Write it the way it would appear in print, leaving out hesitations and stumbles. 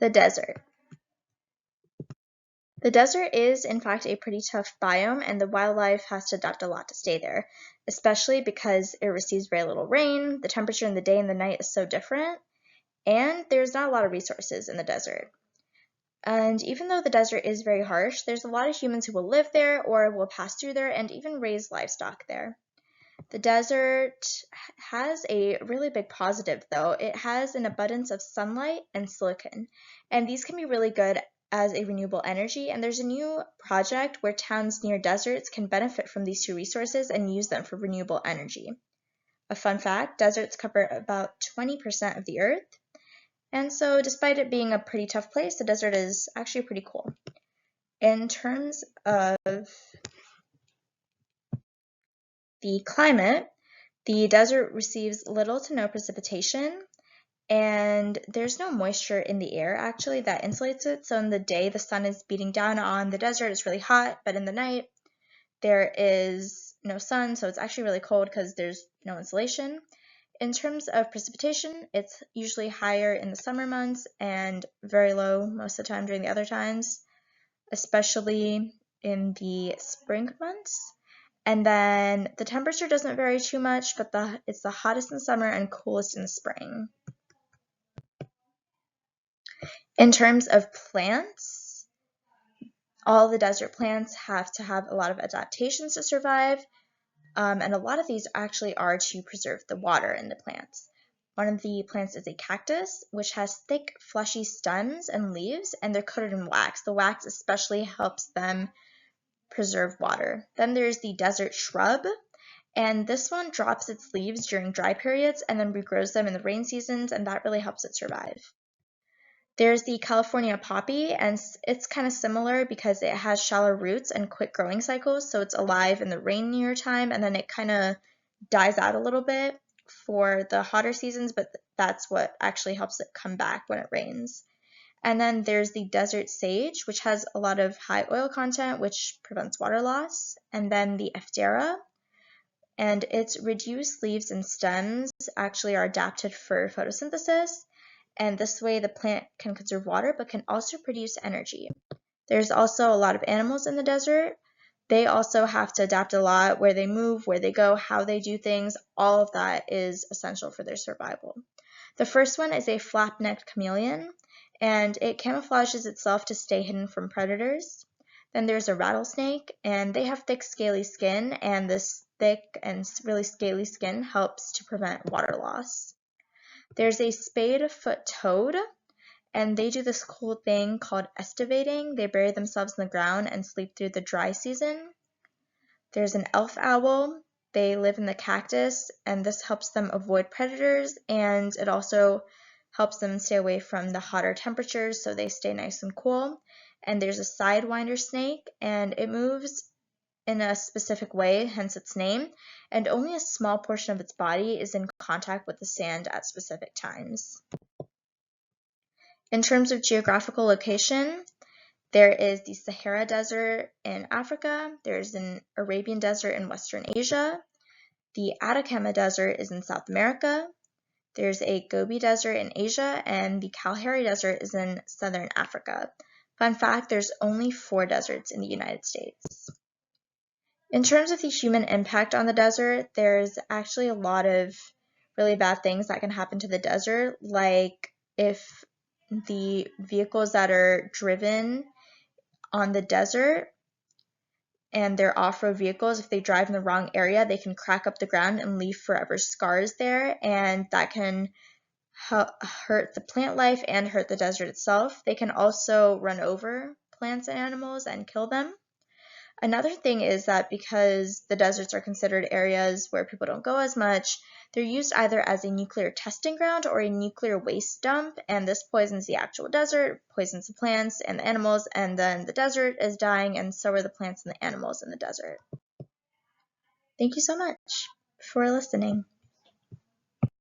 The desert. The desert is, in fact, a pretty tough biome, and the wildlife has to adapt a lot to stay there, especially because it receives very little rain, the temperature in the day and the night is so different, and there's not a lot of resources in the desert. And even though the desert is very harsh, there's a lot of humans who will live there or will pass through there and even raise livestock there. The desert has a really big positive, though. It has an abundance of sunlight and silicon, and these can be really good as a renewable energy, and there's a new project where towns near deserts can benefit from these two resources and use them for renewable energy. A fun fact, deserts cover about 20% of the earth, and so despite it being a pretty tough place, the desert is actually pretty cool. In terms of the climate, the desert receives little to no precipitation, and there's no moisture in the air actually that insulates it. So in the day, the sun is beating down on the desert, it's really hot, but in the night, there is no sun, so it's actually really cold because there's no insulation. In terms of precipitation, it's usually higher in the summer months and very low most of the time during the other times, especially in the spring months. And then the temperature doesn't vary too much, but it's the hottest in summer and coolest in the spring. In terms of plants, all the desert plants have to have a lot of adaptations to survive, and a lot of these actually are to preserve the water in the plants. One of the plants is a cactus, which has thick, fleshy stems and leaves, and they're coated in wax. The wax especially helps them preserve water. Then there's the desert shrub, and this one drops its leaves during dry periods and then regrows them in the rain seasons, and that really helps it survive. There's the California poppy, and it's kind of similar because it has shallow roots and quick growing cycles, so it's alive in the rainier time, and then it kind of dies out a little bit for the hotter seasons, but that's what actually helps it come back when it rains. And then there's the desert sage, which has a lot of high oil content, which prevents water loss. And then the Ephedra, and its reduced leaves and stems actually are adapted for photosynthesis. And this way the plant can conserve water, but can also produce energy. There's also a lot of animals in the desert. They also have to adapt a lot, where they move, where they go, how they do things. All of that is essential for their survival. The first one is a flap-necked chameleon, and it camouflages itself to stay hidden from predators. Then there's a rattlesnake, and they have thick, scaly skin, and this thick and really scaly skin helps to prevent water loss. There's a spade-foot toad, and they do this cool thing called estivating. They bury themselves in the ground and sleep through the dry season. There's an elf owl. They live in the cactus, and this helps them avoid predators, and it also helps them stay away from the hotter temperatures so they stay nice and cool. And there's a sidewinder snake, and it moves in a specific way, hence its name, and only a small portion of its body is in contact with the sand at specific times. In terms of geographical location, there is the Sahara Desert in Africa, there's an Arabian Desert in Western Asia, the Atacama Desert is in South America, there's a Gobi Desert in Asia, and the Kalahari Desert is in Southern Africa. Fun fact, there's only 4 deserts in the United States. In terms of the human impact on the desert, there's actually a lot of really bad things that can happen to the desert, like if the vehicles that are driven on the desert and they're off-road vehicles, if they drive in the wrong area, they can crack up the ground and leave forever scars there, and that can hurt the plant life and hurt the desert itself. They can also run over plants and animals and kill them. Another thing is that because the deserts are considered areas where people don't go as much, they're used either as a nuclear testing ground or a nuclear waste dump, and this poisons the actual desert, poisons the plants and the animals, and then the desert is dying, and so are the plants and the animals in the desert. Thank you so much for listening.